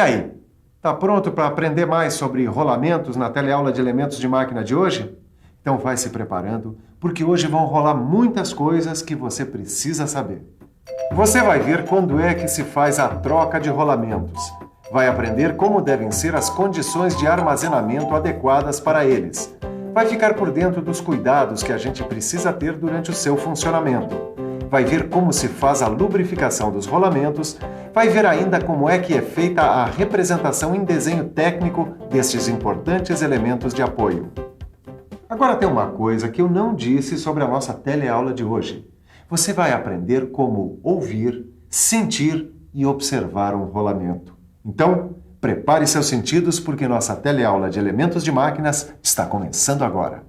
aí, tá pronto para aprender mais sobre rolamentos na teleaula de elementos de máquina de hoje? Então vai se preparando, porque hoje vão rolar muitas coisas que você precisa saber. Você vai ver quando é que se faz a troca de rolamentos. Vai aprender como devem ser as condições de armazenamento adequadas para eles. Vai ficar por dentro dos cuidados que a gente precisa ter durante o seu funcionamento. Vai ver como se faz a lubrificação dos rolamentos. Vai ver ainda como é que é feita a representação em desenho técnico destes importantes elementos de apoio. Agora tem uma coisa que eu não disse sobre a nossa teleaula de hoje. Você vai aprender como ouvir, sentir e observar um rolamento. Então, prepare seus sentidos porque nossa teleaula de elementos de máquinas está começando agora.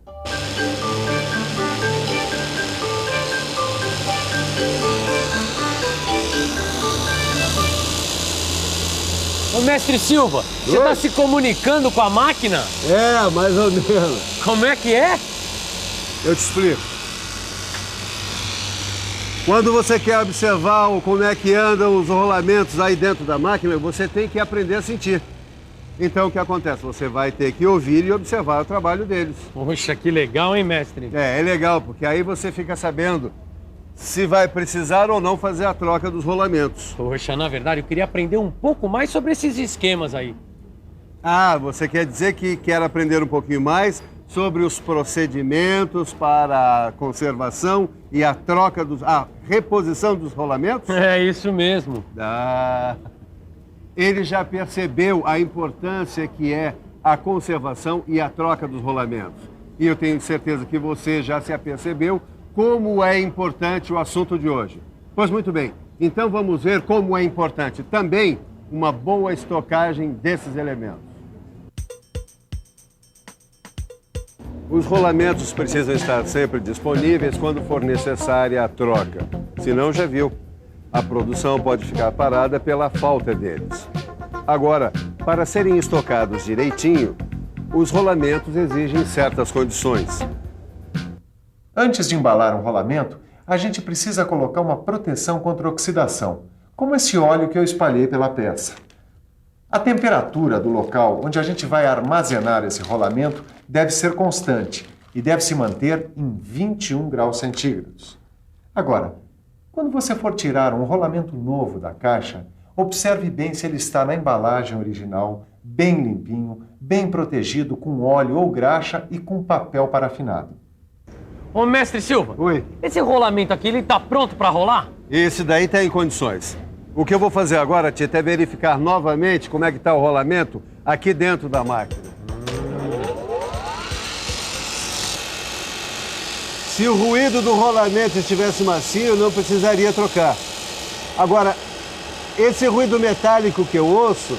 Ô, mestre Silva, você está se comunicando com a máquina? É, mais ou menos. Como é que é? Eu te explico. Quando você quer observar como é que andam os rolamentos aí dentro da máquina, você tem que aprender a sentir. Então, o que acontece? Você vai ter que ouvir e observar o trabalho deles. Poxa, que legal, hein, mestre? É legal, porque aí você fica sabendo se vai precisar ou não fazer a troca dos rolamentos. Poxa, na verdade, eu queria aprender um pouco mais sobre esses esquemas aí. Ah, você quer dizer que quer aprender um pouquinho mais sobre os procedimentos para a conservação e a troca a reposição dos rolamentos? É isso mesmo. Ele já percebeu a importância que é a conservação e a troca dos rolamentos. E eu tenho certeza que você já se apercebeu como é importante o assunto de hoje. Pois muito bem, então vamos ver como é importante também uma boa estocagem desses elementos. Os rolamentos precisam estar sempre disponíveis quando for necessária a troca. Senão, já viu, a produção pode ficar parada pela falta deles. Agora, para serem estocados direitinho, os rolamentos exigem certas condições. Antes de embalar um rolamento, a gente precisa colocar uma proteção contra oxidação, como esse óleo que eu espalhei pela peça. A temperatura do local onde a gente vai armazenar esse rolamento deve ser constante e deve se manter em 21 graus centígrados. Agora, quando você for tirar um rolamento novo da caixa, observe bem se ele está na embalagem original, bem limpinho, bem protegido com óleo ou graxa e com papel parafinado. Ô, mestre Silva. Oi. Esse rolamento aqui, ele tá pronto para rolar? Esse daí está em condições. O que eu vou fazer agora, Tito, é verificar novamente como é que está o rolamento aqui dentro da máquina. Se o ruído do rolamento estivesse macio, eu não precisaria trocar. Agora, esse ruído metálico que eu ouço,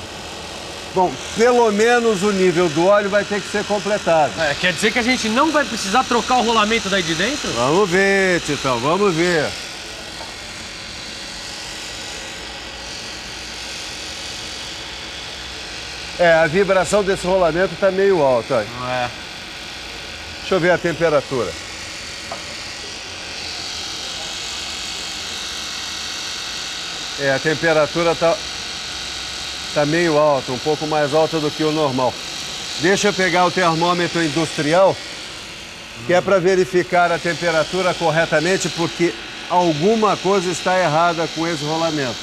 bom, pelo menos o nível do óleo vai ter que ser completado. Quer dizer que a gente não vai precisar trocar o rolamento daí de dentro? Vamos ver, Titão, vamos ver. A vibração desse rolamento está meio alta. Olha. Deixa eu ver a temperatura. A temperatura tá meio alta, um pouco mais alta do que o normal. Deixa eu pegar o termômetro industrial, que é para verificar a temperatura corretamente, porque alguma coisa está errada com esse rolamento.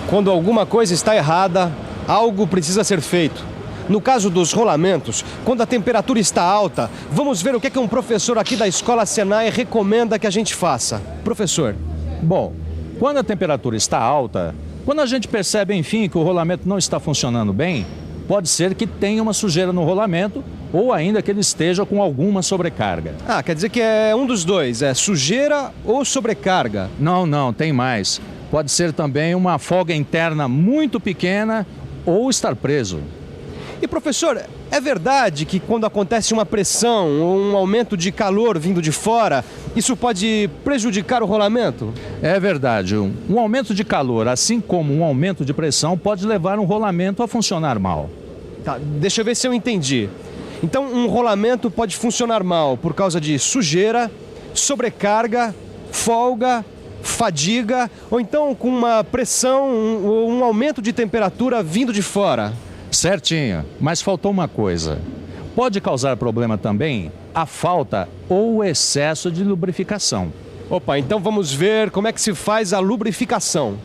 Quando alguma coisa está errada, algo precisa ser feito. No caso dos rolamentos, quando a temperatura está alta, vamos ver o que um professor aqui da Escola Senai recomenda que a gente faça. Professor. Bom, quando a temperatura está alta, quando a gente percebe, enfim, que o rolamento não está funcionando bem, pode ser que tenha uma sujeira no rolamento ou ainda que ele esteja com alguma sobrecarga. Quer dizer que é um dos dois, é sujeira ou sobrecarga? Não, tem mais. Pode ser também uma folga interna muito pequena ou estar preso. E professor, é verdade que quando acontece uma pressão ou um aumento de calor vindo de fora, isso pode prejudicar o rolamento? É verdade. Um aumento de calor, assim como um aumento de pressão, pode levar um rolamento a funcionar mal. Tá, deixa eu ver se eu entendi. Então, um rolamento pode funcionar mal por causa de sujeira, sobrecarga, folga, fadiga ou então com uma pressão ou um aumento de temperatura vindo de fora. Certinho, mas faltou uma coisa. Pode causar problema também a falta ou o excesso de lubrificação. Opa, então vamos ver como é que se faz a lubrificação.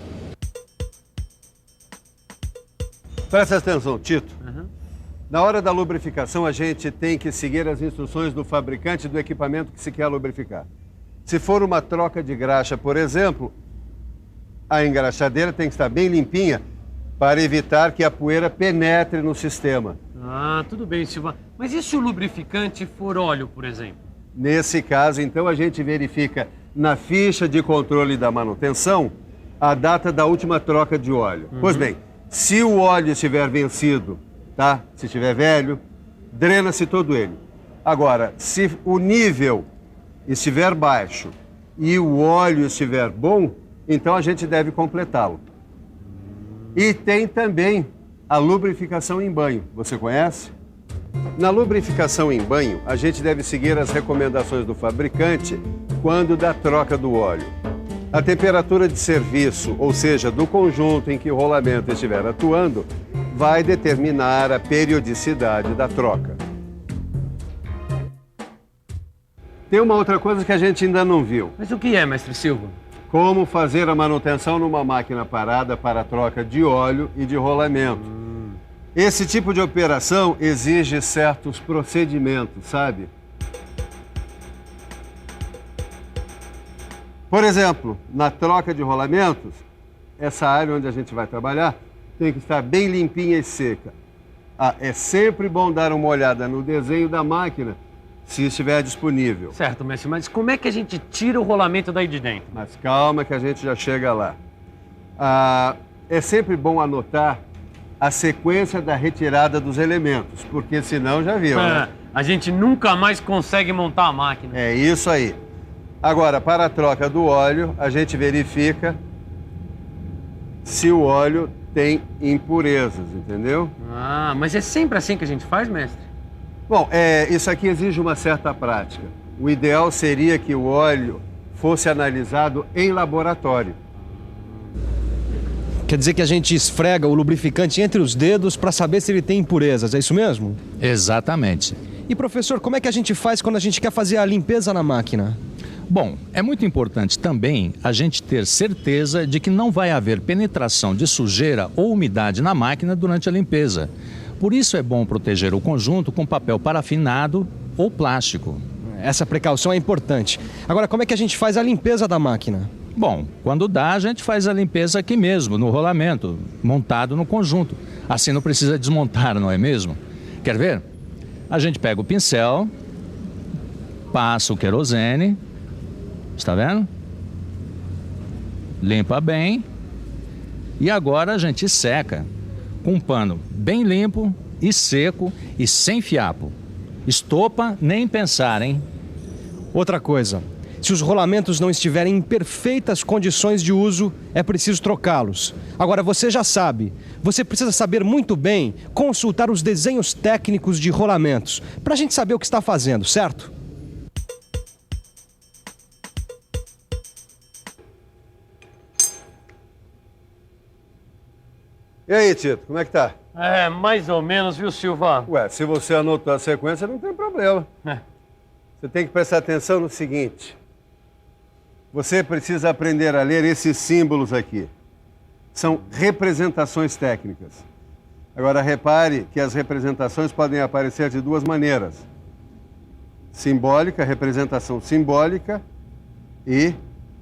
Presta atenção, Tito. Na hora da lubrificação, a gente tem que seguir as instruções do fabricante do equipamento que se quer lubrificar. Se for uma troca de graxa, por exemplo, a engraxadeira tem que estar bem limpinha para evitar que a poeira penetre no sistema. Ah, tudo bem, Silva. Mas e se o lubrificante for óleo, por exemplo? Nesse caso, então, a gente verifica na ficha de controle da manutenção a data da última troca de óleo. Pois bem, se o óleo estiver vencido, tá? Se estiver velho, drena-se todo ele. Agora, se o nível estiver baixo e o óleo estiver bom, então a gente deve completá-lo. E tem também a lubrificação em banho. Você conhece? Na lubrificação em banho, a gente deve seguir as recomendações do fabricante quando da troca do óleo. A temperatura de serviço, ou seja, do conjunto em que o rolamento estiver atuando, vai determinar a periodicidade da troca. Tem uma outra coisa que a gente ainda não viu. Mas o que é, mestre Silva? Como fazer a manutenção numa máquina parada para a troca de óleo e de rolamento. Esse tipo de operação exige certos procedimentos, sabe? Por exemplo, na troca de rolamentos, essa área onde a gente vai trabalhar tem que estar bem limpinha e seca. É sempre bom dar uma olhada no desenho da máquina, se estiver disponível. Certo, mestre, mas como é que a gente tira o rolamento daí de dentro? Mas calma que a gente já chega lá. É sempre bom anotar a sequência da retirada dos elementos, porque senão já viu, né? A gente nunca mais consegue montar a máquina. É isso aí. Agora, para a troca do óleo, a gente verifica se o óleo tem impurezas, entendeu? Ah, mas é sempre assim que a gente faz, mestre? Bom, isso aqui exige uma certa prática. O ideal seria que o óleo fosse analisado em laboratório. Quer dizer que a gente esfrega o lubrificante entre os dedos para saber se ele tem impurezas, é isso mesmo? Exatamente. E professor, como é que a gente faz quando a gente quer fazer a limpeza na máquina? Bom, é muito importante também a gente ter certeza de que não vai haver penetração de sujeira ou umidade na máquina durante a limpeza. Por isso é bom proteger o conjunto com papel parafinado ou plástico. Essa precaução é importante. Agora, como é que a gente faz a limpeza da máquina? Bom, quando dá, a gente faz a limpeza aqui mesmo, no rolamento, montado no conjunto. Assim não precisa desmontar, não é mesmo? Quer ver? A gente pega o pincel, passa o querosene, está vendo? Limpa bem e agora a gente seca com um pano bem limpo e seco e sem fiapo. Estopa, nem pensar, hein? Outra coisa, se os rolamentos não estiverem em perfeitas condições de uso, é preciso trocá-los. Agora, você já sabe, você precisa saber muito bem consultar os desenhos técnicos de rolamentos, para a gente saber o que está fazendo, certo? E aí, Tito, como é que tá? É, mais ou menos, viu, Silva? Ué, se você anotou a sequência, não tem problema. Você tem que prestar atenção no seguinte. Você precisa aprender a ler esses símbolos aqui. São representações técnicas. Agora, repare que as representações podem aparecer de duas maneiras. Simbólica, representação simbólica e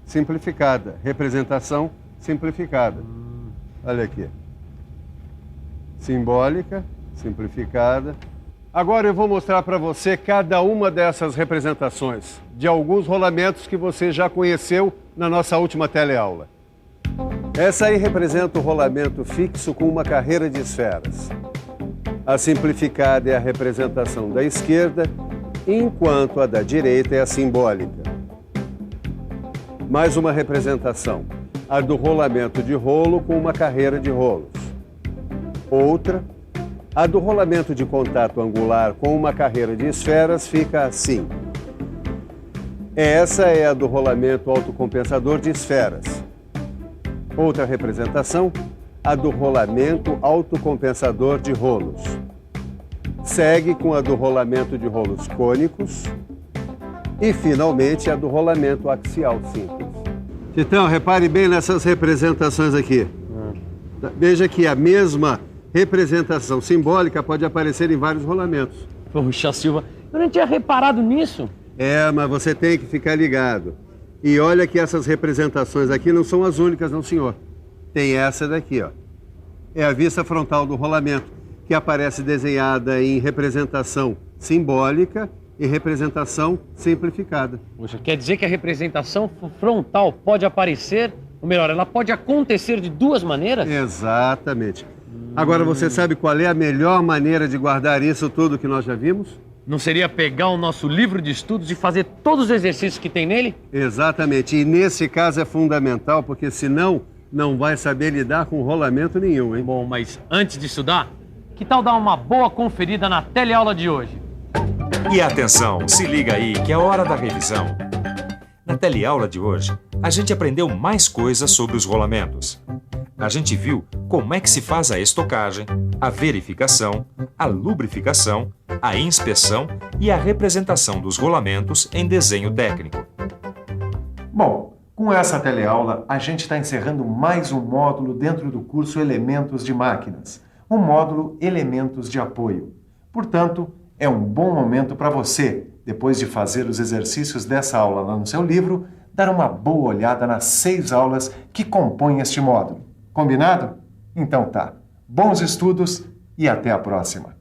simplificada. Representação simplificada. Olha aqui. Simbólica, simplificada. Agora eu vou mostrar para você cada uma dessas representações de alguns rolamentos que você já conheceu na nossa última teleaula. Essa aí representa o rolamento fixo com uma carreira de esferas. A simplificada é a representação da esquerda, enquanto a da direita é a simbólica. Mais uma representação, a do rolamento de rolo com uma carreira de rolos. Outra, a do rolamento de contato angular com uma carreira de esferas fica assim. Essa é a do rolamento autocompensador de esferas. Outra representação, a do rolamento autocompensador de rolos. Segue com a do rolamento de rolos cônicos e, finalmente, a do rolamento axial simples. Então, repare bem nessas representações aqui. Veja que a mesma representação simbólica pode aparecer em vários rolamentos. Poxa, Silva, eu não tinha reparado nisso. Mas você tem que ficar ligado. E olha que essas representações aqui não são as únicas, não, senhor. Tem essa daqui, ó. É a vista frontal do rolamento, que aparece desenhada em representação simbólica e representação simplificada. Poxa, quer dizer que a representação frontal pode aparecer, ou melhor, ela pode acontecer de duas maneiras? Exatamente. Agora, você sabe qual é a melhor maneira de guardar isso tudo que nós já vimos? Não seria pegar o nosso livro de estudos e fazer todos os exercícios que tem nele? Exatamente. E nesse caso é fundamental, porque senão não vai saber lidar com rolamento nenhum, hein? Bom, mas antes de estudar, que tal dar uma boa conferida na teleaula de hoje? E atenção, se liga aí que é hora da revisão. Na teleaula de hoje, a gente aprendeu mais coisas sobre os rolamentos. A gente viu como é que se faz a estocagem, a verificação, a lubrificação, a inspeção e a representação dos rolamentos em desenho técnico. Bom, com essa teleaula, a gente está encerrando mais um módulo dentro do curso Elementos de Máquinas, o módulo Elementos de Apoio. Portanto, é um bom momento para você, depois de fazer os exercícios dessa aula lá no seu livro, dar uma boa olhada nas 6 aulas que compõem este módulo. Combinado? Então tá. Bons estudos e até a próxima.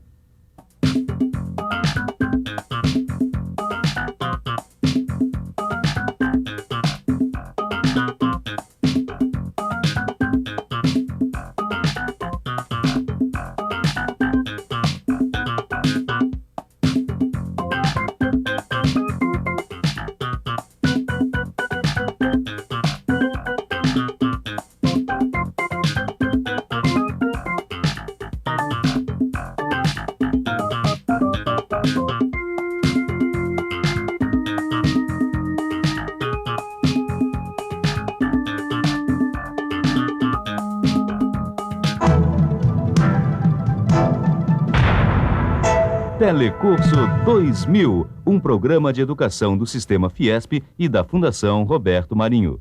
Telecurso 2000, um programa de educação do Sistema Fiesp e da Fundação Roberto Marinho.